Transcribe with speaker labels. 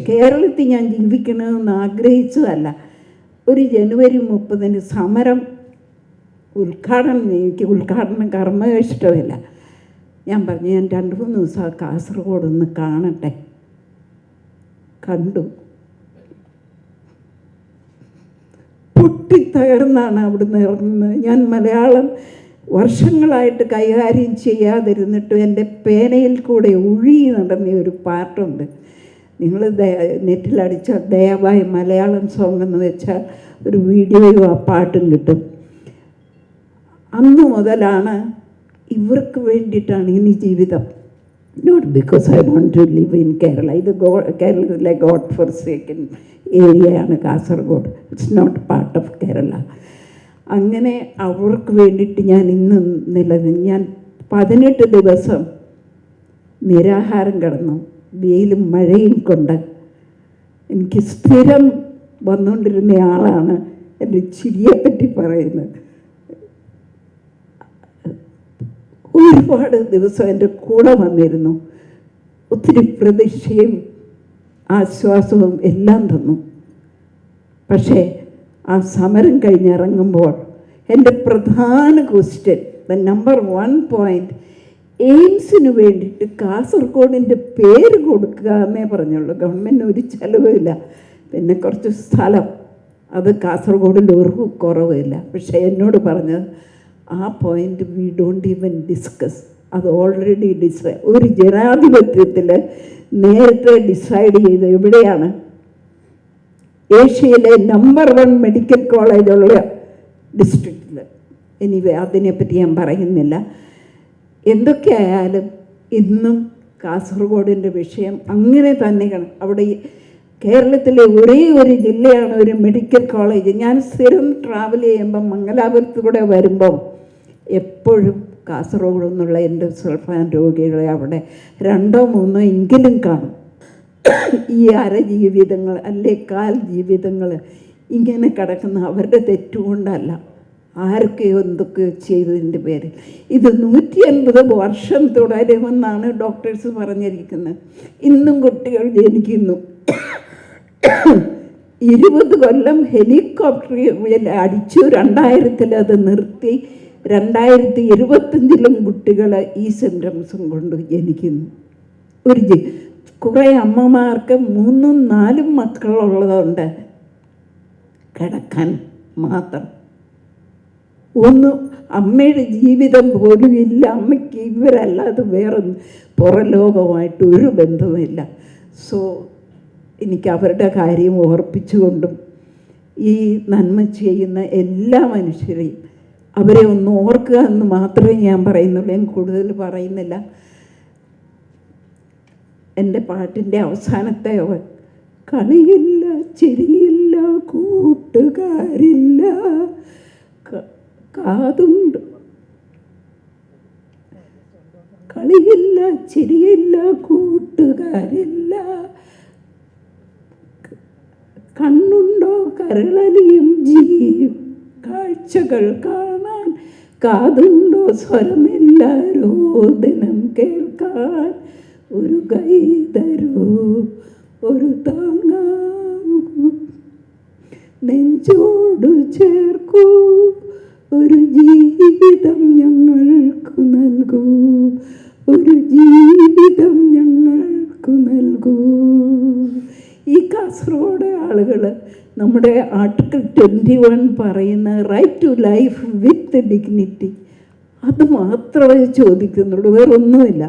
Speaker 1: കേരളത്തിൽ ഞാൻ ജീവിക്കണമെന്ന് ആഗ്രഹിച്ചതല്ല. ഒരു ജനുവരി 30 സമരം എനിക്ക് ഉദ്ഘാടനം കർമ്മ ഇഷ്ടമില്ല. ഞാൻ പറഞ്ഞു ഞാൻ 2-3 ദിവസം കാസർഗോഡ് ഒന്ന് കാണട്ടെ. കണ്ടു. പൊട്ടിത്തകർന്നാണ് അവിടുന്ന് ഇറങ്ങുന്നത്. ഞാൻ മലയാളം വർഷങ്ങളായിട്ട് കൈകാര്യം ചെയ്യാതിരുന്നിട്ടും എൻ്റെ പേനയിൽ കൂടെ ഒഴുകി നടന്ന ഒരു പാട്ടുണ്ട്. നിങ്ങൾ നെറ്റിലടിച്ചാൽ ദയവായി മലയാളം സോങ് എന്ന് വെച്ചാൽ ഒരു വീഡിയോയും ആ പാട്ടും കിട്ടും. അന്ന് മുതലാണ് ഇവർക്ക് വേണ്ടിയിട്ടാണ് ഇനി ജീവിതം. Not because I want to live in Kerala. ഇത് കേരളത്തിലെ ഗോഡ് ഫോർ സേക്കൻ ഏരിയയാണ് Kasaragod. It's not part of Kerala. അങ്ങനെ അവർക്ക് വേണ്ടിയിട്ട് ഞാൻ ഇന്ന് ഞാൻ 18 ദിവസം നിരാഹാരം കിടന്നു, വെയിലും മഴയും കൊണ്ട്. എനിക്ക് സ്ഥിരം വന്നുകൊണ്ടിരുന്ന ആളാണ് എൻ്റെ ചിരിയെപ്പറ്റി പറയുന്നത്. ഒരുപാട് ദിവസം എൻ്റെ കൂടെ വന്നിരുന്നു. ഒത്തിരി പ്രതീക്ഷയും ആശ്വാസവും എല്ലാം തന്നു. പക്ഷേ ആ സമരം കഴിഞ്ഞിറങ്ങുമ്പോൾ എൻ്റെ പ്രധാന ക്വസ്റ്റ്യൻ, ദ നമ്പർ 1 പോയിൻറ്റ്, എയിംസിന് വേണ്ടിയിട്ട് കാസർഗോഡിൻ്റെ പേര് കൊടുക്കുക എന്നേ പറഞ്ഞുള്ളൂ. ഗവൺമെൻറ്റിന് ഒരു ചിലവുമില്ല. പിന്നെ കുറച്ച് സ്ഥലം, അത് കാസർഗോഡിൽ ഒരു കുറവില്ല. പക്ഷേ എന്നോട് പറഞ്ഞത് ആ point we don't even discuss. അത് ഓൾറെഡി ഒരു ജനാധിപത്യത്തിൽ നേരത്തെ ഡിസൈഡ് ചെയ്ത് എവിടെയാണ് ഏഷ്യയിലെ നമ്പർ 1 മെഡിക്കൽ കോളേജുള്ള ഡിസ്ട്രിക്റ്റിൽ. എനിവേ അതിനെപ്പറ്റി ഞാൻ പറയുന്നില്ല. എന്തൊക്കെയായാലും ഇന്നും കാസർഗോഡിൻ്റെ വിഷയം അങ്ങനെ തന്നെ. അവിടെ കേരളത്തിലെ ഒരേ ഒരു ജില്ലയാണ് ഒരു മെഡിക്കൽ കോളേജ്. ഞാൻ സ്ഥിരം ട്രാവൽ ചെയ്യുമ്പം മംഗലാപുരത്ത് കൂടെ വരുമ്പം എപ്പോഴും കാസർഗോഡ് നിന്നുള്ള എൻ്റെ സൾഫാൻ രോഗികളെ അവിടെ 2-3 എങ്കിലും കാണും. ഈ ജീവിതങ്ങൾ അല്ലെ കാൽ ജീവിതങ്ങൾ ഇങ്ങനെ കിടക്കുന്ന അവരുടെ തെറ്റുകൊണ്ടല്ല, ആരൊക്കെയോ എന്തൊക്കെയോ ചെയ്തതിൻ്റെ പേരിൽ. ഇത് 150 വർഷം തുടരുമെന്നാണ് ഡോക്ടേഴ്സ് പറഞ്ഞിരിക്കുന്നത്. ഇന്നും കുട്ടികൾ ജനിക്കുന്നു. 20 കൊല്ലം ഹെലികോപ്റ്ററിൽ അടിച്ചു. 2000 അത് നിർത്തി. 2025 കുട്ടികൾ ഈ സിംറ്റംസും കൊണ്ട് ജനിക്കുന്നു. കുറേ അമ്മമാർക്ക് 3-4 മക്കളുള്ളതുകൊണ്ട് കിടക്കാൻ മാത്രം അമ്മയുടെ ജീവിതം പോലും ഇല്ല. അമ്മയ്ക്ക് ഇവരല്ലാതെ വേറെ പുറലോകമായിട്ട് ഒരു ബന്ധവുമില്ല. സോ എനിക്ക് അവരുടെ കാര്യം ഓർപ്പിച്ചുകൊണ്ടും ഈ നന്മ ചെയ്യുന്ന എല്ലാ മനുഷ്യരെയും അവരെ ഒന്ന് ഓർക്കുക എന്ന് മാത്രമേ ഞാൻ പറയുന്നുള്ളൂ. ഞാൻ കൂടുതൽ പറയുന്നില്ല. എൻ്റെ പാട്ടിൻ്റെ അവസാനത്തെ കളിയില്ല, ചിരിയില്ല, കൂട്ടുകാരില്ല, കാതുണ്ട്. കളിയില്ല, ചിരിയില്ല, കൂട്ടുകാരില്ല, കണ്ണുണ്ടോ കരളലിയും ജീവ കാഴ്ചകൾ കാണാൻ, കാതുണ്ടോ സ്വരമില്ല രോദനം കേൾക്കാൻ, ഒരു കൈ തരൂ ഒരു താങ്ങാമൂ, നെഞ്ചോട് ചേർക്കൂ, ഒരു ജീവിതം ഞങ്ങൾക്ക് നൽകൂ, ഒരു ജീവിതം ഞങ്ങൾക്ക് നൽകൂ. ഈ കാസർഗോഡ് ആളുകൾ നമ്മുടെ ആർട്ടിക്കിൾ 21 പറയുന്ന right to life with dignity, അത് മാത്രമേ ചോദിക്കുന്നുള്ളൂ, വേറൊന്നുമില്ല.